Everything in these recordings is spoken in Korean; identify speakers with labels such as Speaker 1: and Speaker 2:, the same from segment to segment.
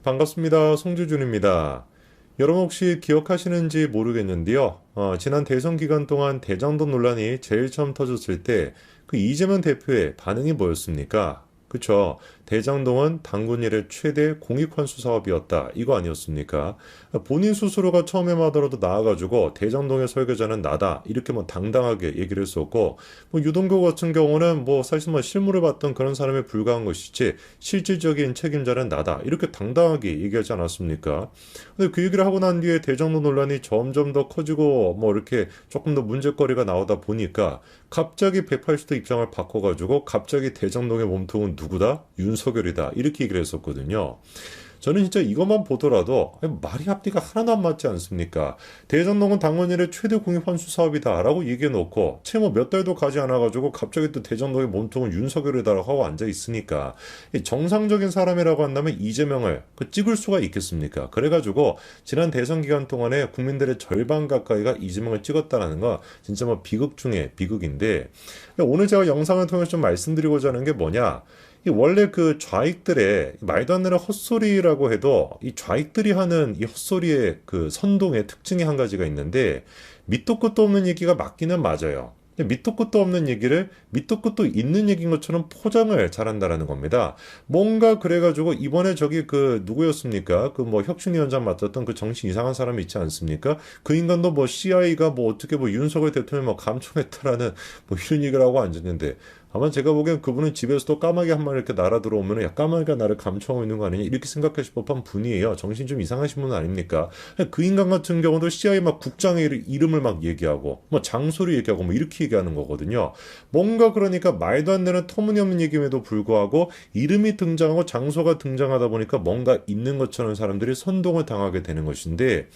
Speaker 1: 반갑습니다. 송주준입니다. 여러분 혹시 기억하시는지 모르겠는데요. 지난 대선 기간 동안 대장동 논란이 제일 처음 터졌을 때 그 이재명 대표의 반응이 뭐였습니까? 그쵸. 대장동은 당군 이래 최대 공익환수 사업이었다. 이거 아니었습니까? 본인 스스로가 처음에만 하더라도 나와가지고 대장동의 설계자는 나다. 이렇게 뭐 당당하게 얘기를 했었고, 뭐 유동규 같은 경우는 뭐 사실 뭐 실무를 봤던 그런 사람에 불과한 것이지 실질적인 책임자는 나다. 이렇게 당당하게 얘기하지 않았습니까? 근데 그 얘기를 하고 난 뒤에 대장동 논란이 점점 더 커지고 뭐 이렇게 조금 더 문제거리가 나오다 보니까 갑자기 180도 입장을 바꿔가지고 갑자기 대장동의 몸통은 누구다? 윤석열이다. 이렇게 얘기를 했었거든요. 저는 진짜 이것만 보더라도 말이 앞뒤가 하나도 안 맞지 않습니까? 대장동은 당원일의 최대 공익 환수 사업이다라고 얘기해 놓고 채 뭐 몇 달도 가지 않아가지고 갑자기 또 대장동의 몸통은 윤석열이다라고 하고 앉아 있으니까 정상적인 사람이라고 한다면 이재명을 찍을 수가 있겠습니까? 그래가지고 지난 대선 기간 동안에 국민들의 절반 가까이가 이재명을 찍었다라는 거 진짜 뭐 비극 중에 비극인데, 오늘 제가 영상을 통해서 좀 말씀드리고자 하는 게 뭐냐? 원래 그 좌익들의 말도 안 되는 헛소리라고 해도 이 좌익들이 하는 이 헛소리의 그 선동의 특징이 한 가지가 있는데, 밑도 끝도 없는 얘기가 맞기는 맞아요. 밑도 끝도 없는 얘기를 밑도 끝도 있는 얘기인 것처럼 포장을 잘한다라는 겁니다. 뭔가 그래가지고 이번에 저기 그 누구였습니까? 그 뭐 혁신위원장 맡았던 그 정신 이상한 사람이 있지 않습니까? 그 인간도 뭐 CIA가 뭐 어떻게 뭐 윤석열 대통령 뭐 감청했다라는 뭐 이런 얘기를 하고 앉았는데, 아마 제가 보기엔 그분은 집에서도 까마귀 한 마리 이렇게 날아 들어오면 야 까마귀가 나를 감청하고 있는 거 아니냐 이렇게 생각하실 법한 분이에요. 정신 좀 이상하신 분은 아닙니까? 그 인간 같은 경우도 CIA 막 국장의 이름을 막 얘기하고 뭐 장소를 얘기하고 뭐 이렇게 얘기하는 거거든요. 뭔가 그러니까 말도 안 되는 터무니없는 얘기임에도 불구하고 이름이 등장하고 장소가 등장하다 보니까 뭔가 있는 것처럼 사람들이 선동을 당하게 되는 것인데,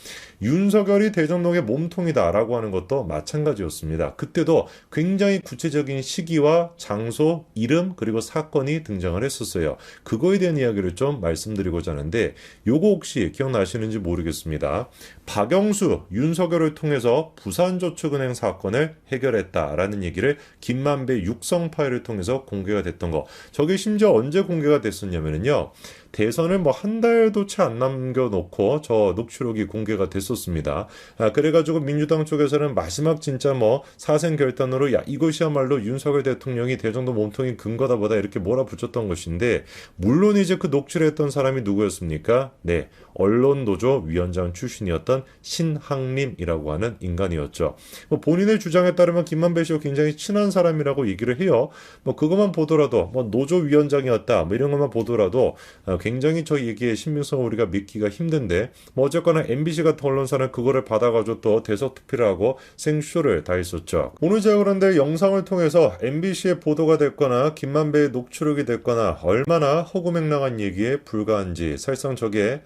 Speaker 1: 윤석열이 대장동의 몸통이다라고 하는 것도 마찬가지였습니다. 그때도 굉장히 구체적인 시기와 장소, 이름, 그리고 사건이 등장을 했었어요. 그거에 대한 이야기를 좀 말씀드리고자 하는데, 요거 혹시 기억나시는지 모르겠습니다. 박영수, 윤석열을 통해서 부산저축은행 사건을 해결했다라는 얘기를 김만배 육성 파일을 통해서 공개가 됐던 거. 저게 심지어 언제 공개가 됐었냐면요. 대선을 뭐 한 달도 채 안 남겨놓고 저 녹취록이 공개가 됐었습니다. 그래가지고 민주당 쪽에서는 마지막 진짜 뭐 사생 결단으로 야 이것이야말로 윤석열 대통령이 대정도 몸통인 근거다 보다 이렇게 몰아붙였던 것인데, 물론 이제 그 녹취를 했던 사람이 누구였습니까? 네, 언론노조 위원장 출신이었던 신학림이라고 하는 인간이었죠. 뭐 본인의 주장에 따르면 김만배 씨와 굉장히 친한 사람이라고 얘기를 해요. 뭐 그것만 보더라도 뭐 노조 위원장이었다 뭐 이런 것만 보더라도 굉장히 저 얘기의 신빙성을 우리가 믿기가 힘든데, 뭐 어쨌거나 MBC 같은 언론사는 그거를 받아가지고 또 대서 투표를 하고 생쇼를 다 했었죠. 오늘 제가 그런데 영상을 통해서 MBC의 보도가 됐거나 김만배의 녹취록이 됐거나 얼마나 허구맹랑한 얘기에 불과한지, 사실상 저게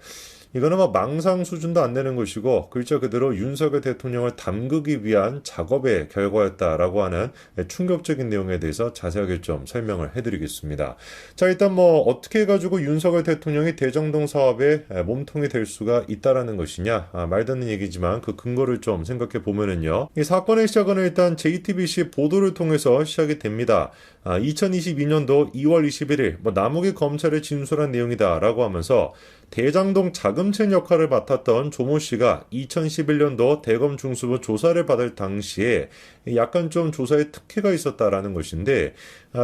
Speaker 1: 이거는 뭐 망상 수준도 안 되는 것이고 글자 그대로 윤석열 대통령을 담그기 위한 작업의 결과였다라고 하는 충격적인 내용에 대해서 자세하게 좀 설명을 해드리겠습니다. 자, 일단 뭐 어떻게 해가지고 윤석열 대통령이 대장동 사업의 몸통이 될 수가 있다라는 것이냐, 말 듣는 얘기지만 그 근거를 좀 생각해 보면은요, 이 사건의 시작은 일단 JTBC 보도를 통해서 시작이 됩니다. 2022년도 2월 21일 뭐 남욱이 검찰에 진술한 내용이다라고 하면서 대장동 자금챈 역할을 맡았던 조모 씨가 2011년도 대검 중수부 조사를 받을 당시에 약간 좀 조사에 특혜가 있었다라는 것인데,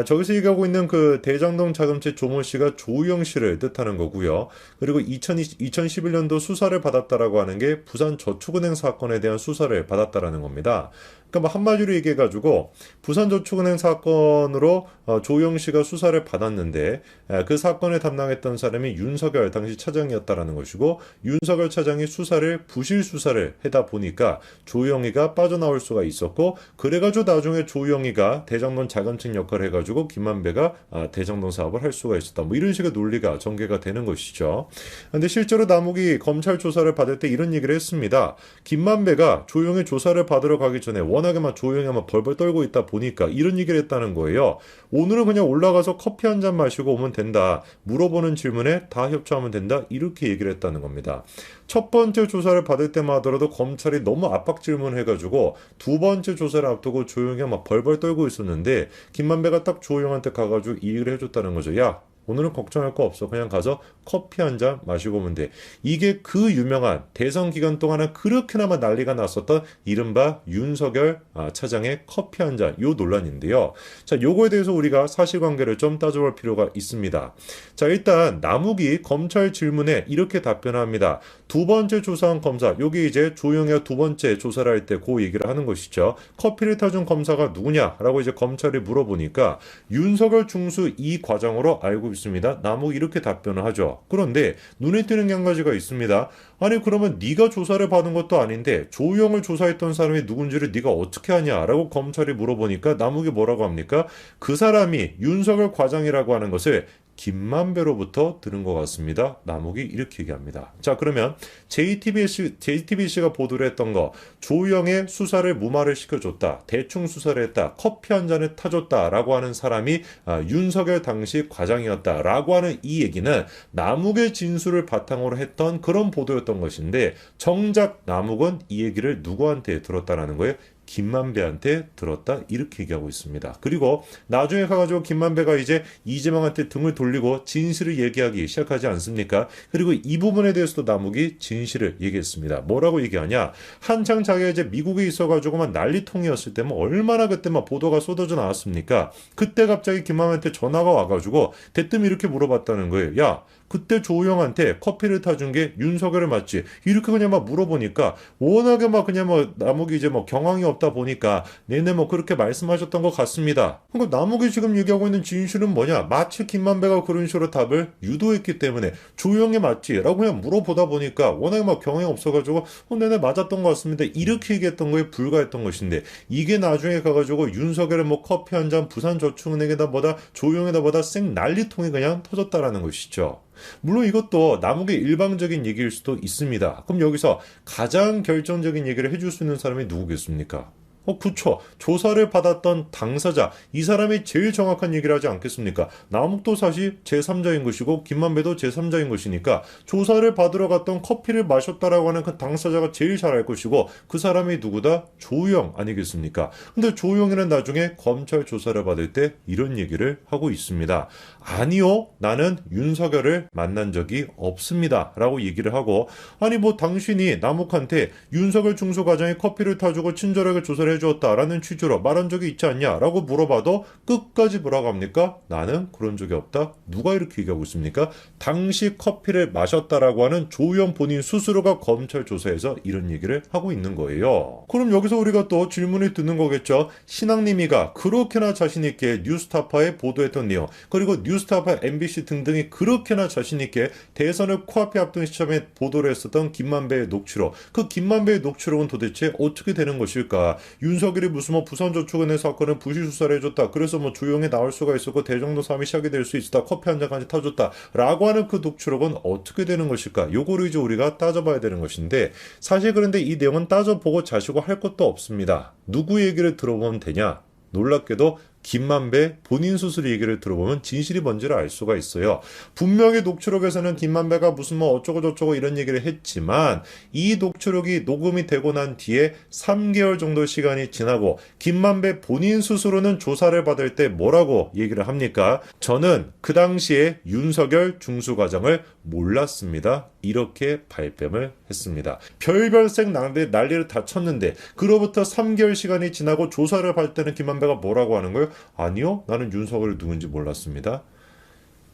Speaker 1: 저기서 얘기하고 있는 그 대장동 자금채 조모 씨가 조우영 씨를 뜻하는 거고요. 그리고 2011년도 수사를 받았다라고 하는 게 부산저축은행 사건에 대한 수사를 받았다라는 겁니다. 그러니까 뭐 한마디로 얘기해가지고 부산저축은행 사건으로 조우영 씨가 수사를 받았는데, 그 사건을 담당했던 사람이 윤석열 당시 차장이었다라는 것이고, 윤석열 차장이 수사를 부실 수사를 하다 보니까 조우영이가 빠져나올 수가 있었고, 그래가지고 나중에 조우영이가 대장동 자금책 역할을 해가지고 김만배가 대장동 사업을 할 수가 있었다. 뭐 이런 식의 논리가 전개가 되는 것이죠. 근데 실제로 남욱이 검찰 조사를 받을 때 이런 얘기를 했습니다. 김만배가 조우영의 조사를 받으러 가기 전에 워낙에 막 조우영이 막 벌벌 떨고 있다 보니까 이런 얘기를 했다는 거예요. 오늘은 그냥 올라가서 커피 한 잔 마시고 오면 된다. 물어보는 질문에 다 협조하면 된다. 이렇게 얘기를 했다는 겁니다. 첫 번째 조사를 받을 때만 하더라도 검찰이 너무 압박 질문을 해가지고 두 번째 조사를 앞두고 조용히 막 벌벌 떨고 있었는데, 김만배가 딱 조용한테 가가지고 이 얘기를 해줬다는 거죠. 야, 오늘은 걱정할 거 없어. 그냥 가서 커피 한 잔 마시고 오면 돼. 이게 그 유명한 대선 기간 동안에 그렇게나마 난리가 났었던 이른바 윤석열 차장의 커피 한 잔 요 논란인데요. 자, 요거에 대해서 우리가 사실관계를 좀 따져볼 필요가 있습니다. 자, 일단 남욱이 검찰 질문에 이렇게 답변합니다. 두 번째 조사한 검사, 요게 이제 조영의 두 번째 조사를 할 때 그 얘기를 하는 것이죠. 커피를 타준 검사가 누구냐라고 이제 검찰이 물어보니까 윤석열 중수 이 과장으로 알고 있습니다. 남욱이 이렇게 답변을 하죠. 그런데 눈에 띄는 게 한 가지가 있습니다. 아니 그러면 네가 조사를 받은 것도 아닌데 조영을 조사했던 사람이 누군지를 네가 어떻게 하냐라고 검찰이 물어보니까 남욱이 뭐라고 합니까? 그 사람이 윤석열 과장이라고 하는 것을 김만배로부터 들은 것 같습니다. 남욱이 이렇게 얘기합니다. 자, 그러면 JTBC가 보도를 했던 거, 조영의 수사를 무마를 시켜줬다, 대충 수사를 했다, 커피 한 잔을 타줬다라고 하는 사람이 윤석열 당시 과장이었다라고 하는 이 얘기는 남욱의 진술을 바탕으로 했던 그런 보도였던 것인데, 정작 남욱은 이 얘기를 누구한테 들었다라는 거예요? 김만배한테 들었다 이렇게 얘기하고 있습니다. 그리고 나중에 가가지고 김만배가 이제 이재명한테 등을 돌리고 진실을 얘기하기 시작하지 않습니까? 그리고 이 부분에 대해서도 남욱이 진실을 얘기했습니다. 뭐라고 얘기하냐? 한창 자기가 이제 미국에 있어가지고 막 난리통이었을 때 뭐 얼마나 그때 막 보도가 쏟아져 나왔습니까? 그때 갑자기 김만배한테 전화가 와가지고 대뜸 이렇게 물어봤다는 거예요. 야, 그때 조우영한테 커피를 타준 게 윤석열을 맞지? 이렇게 그냥 막 물어보니까 워낙에 막 그냥 뭐 남욱이 이제 뭐 경황이 없다 보니까 내내 뭐 그렇게 말씀하셨던 것 같습니다. 그러니까 남욱이 지금 얘기하고 있는 진실은 뭐냐? 마치 김만배가 그런 식으로 답을 유도했기 때문에 조우영이 맞지? 라고 그냥 물어보다 보니까 워낙에 막 경황이 없어가지고 내내 맞았던 것 같습니다. 이렇게 얘기했던 거에 불과했던 것인데 이게 나중에 가가지고 윤석열의 뭐 커피 한 잔 부산저축은행에다 뭐다 조우영에다 뭐다 쌩 난리통이 그냥 터졌다라는 것이죠. 물론 이것도 남욱의 일방적인 얘기일 수도 있습니다. 그럼 여기서 가장 결정적인 얘기를 해줄 수 있는 사람이 누구겠습니까? 그쵸. 조사를 받았던 당사자, 이 사람이 제일 정확한 얘기를 하지 않겠습니까? 남욱도 사실 제3자인 것이고 김만배도 제3자인 것이니까 조사를 받으러 갔던 커피를 마셨다라고 하는 그 당사자가 제일 잘 알 것이고 그 사람이 누구다? 조우영 아니겠습니까? 근데 조우영이는 나중에 검찰 조사를 받을 때 이런 얘기를 하고 있습니다. 아니요, 나는 윤석열을 만난 적이 없습니다. 라고 얘기를 하고, 아니 뭐 당신이 남욱한테 윤석열 중수과장이 커피를 타주고 친절하게 조사를 해주었다라는 취지로 말한 적이 있지 않냐라고 물어봐도 끝까지 뭐라고 합니까? 나는 그런 적이 없다. 누가 이렇게 얘기하고 있습니까? 당시 커피를 마셨다라고 하는 조우영 본인 스스로가 검찰 조사에서 이런 얘기를 하고 있는 거예요. 그럼 여기서 우리가 또 질문이 드는 거겠죠. 신앙님이가 그렇게나 자신있게 뉴스타파에 보도했던 내용, 그리고 뉴스타파, MBC 등등이 그렇게나 자신있게 대선을 코앞에 앞둔 시점에 보도를 했었던 김만배의 녹취록, 그 김만배의 녹취록은 도대체 어떻게 되는 것일까? 윤석열이 무슨 뭐 부산저축은행 사건을 부실 수사를 해줬다. 그래서 뭐 조용히 나올 수가 있었고 대정도 3이 시작이 될 수 있었다. 커피 한 잔까지 타줬다. 라고 하는 그 녹취록은 어떻게 되는 것일까? 요거를 이제 우리가 따져봐야 되는 것인데 사실 그런데 이 내용은 따져보고 자시고 할 것도 없습니다. 누구 얘기를 들어보면 되냐? 놀랍게도 김만배 본인 스스로 얘기를 들어보면 진실이 뭔지를 알 수가 있어요. 분명히 녹취록에서는 김만배가 무슨 뭐 어쩌고저쩌고 이런 얘기를 했지만 이 녹취록이 녹음이 되고 난 뒤에 3개월 정도 시간이 지나고 김만배 본인 스스로는 조사를 받을 때 뭐라고 얘기를 합니까? 저는 그 당시에 윤석열 중수과장을 몰랐습니다. 이렇게 발뺌을 했습니다. 별별색 난리를 다 쳤는데 그로부터 3개월 시간이 지나고 조사를 받을 때는 김만배가 뭐라고 하는 거예요? 아니요, 나는 윤석열이 누군지 몰랐습니다.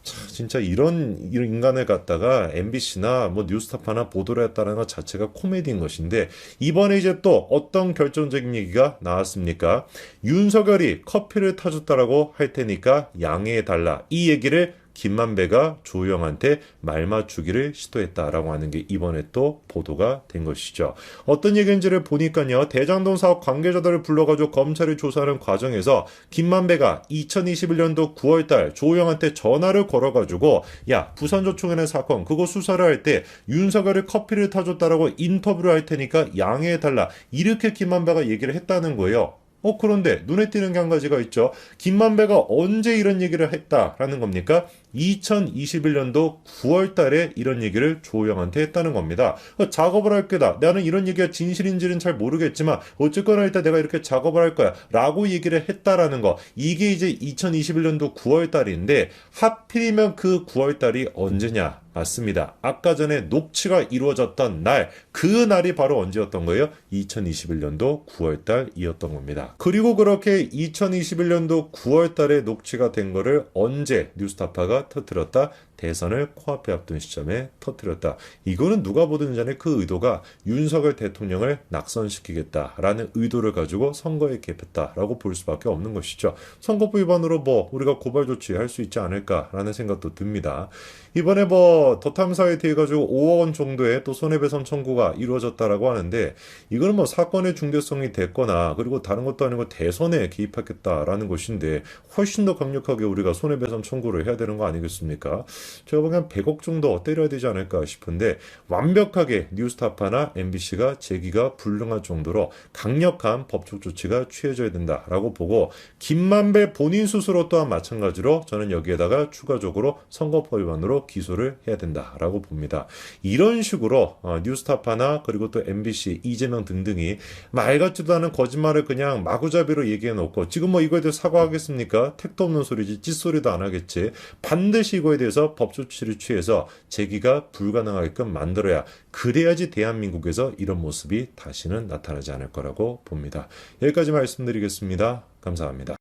Speaker 1: 참, 진짜 이런 인간을 갖다가 MBC나 뭐 뉴스타파나 보도를 했다는 것 자체가 코미디인 것인데 이번에 이제 또 어떤 결정적인 얘기가 나왔습니까? 윤석열이 커피를 타줬다라고 할 테니까 양해해달라. 이 얘기를 김만배가 조우영한테 말 맞추기를 시도했다라고 하는 게 이번에 또 보도가 된 것이죠. 어떤 얘기인지를 보니까요. 대장동 사업 관계자들을 불러가지고 검찰이 조사하는 과정에서 김만배가 2021년도 9월달 조우영한테 전화를 걸어가지고 야 부산저축은행 사건 그거 수사를 할 때 윤석열이 커피를 타줬다라고 인터뷰를 할 테니까 양해해달라. 이렇게 김만배가 얘기를 했다는 거예요. 그런데 눈에 띄는 게 한 가지가 있죠. 김만배가 언제 이런 얘기를 했다라는 겁니까? 2021년도 9월 달에 이런 얘기를 조영한테 했다는 겁니다. 작업을 할 거다. 나는 이런 얘기가 진실인지는 잘 모르겠지만 어쨌거나 일단 내가 이렇게 작업을 할 거야. 라고 얘기를 했다라는 거. 이게 이제 2021년도 9월 달인데 하필이면 그 9월 달이 언제냐? 맞습니다. 아까 전에 녹취가 이루어졌던 날, 그 날이 바로 언제였던 거예요? 2021년도 9월 달이었던 겁니다. 그리고 그렇게 2021년도 9월 달에 녹취가 된 거를 언제 뉴스타파가 터뜨렸다? 대선을 코앞에 앞둔 시점에 터뜨렸다. 이거는 누가 보든 전에 그 의도가 윤석열 대통령을 낙선시키겠다라는 의도를 가지고 선거에 개입했다라고 볼 수밖에 없는 것이죠. 선거법 위반으로 우리가 고발 조치할 수 있지 않을까라는 생각도 듭니다. 이번에 더 탐사에 대해 가지고 5억 원 정도의 또 손해배상 청구가 이루어졌다라고 하는데 이거는 사건의 중대성이 됐거나 그리고 다른 것도 아니고 대선에 개입하겠다라는 것인데 훨씬 더 강력하게 우리가 손해배상 청구를 해야 되는 거 아니겠습니까? 제가 보기엔 100억 정도 때려야 되지 않을까 싶은데 완벽하게 뉴스타파나 MBC가 제기가 불능할 정도로 강력한 법적 조치가 취해져야 된다라고 보고 김만배 본인 스스로 또한 마찬가지로 저는 여기에다가 추가적으로 선거법 위반으로 기소를 해야 된다라고 봅니다. 이런 식으로 뉴스타파나 그리고 또 MBC, 이재명 등등이 말 같지도 않은 거짓말을 그냥 마구잡이로 얘기해놓고 지금 이거에 대해서 사과하겠습니까? 택도 없는 소리지 찌소리도 안 하겠지. 반드시 이거에 대해서 법 조치를 취해서 제기가 불가능하게끔 만들어야 그래야지 대한민국에서 이런 모습이 다시는 나타나지 않을 거라고 봅니다. 여기까지 말씀드리겠습니다. 감사합니다.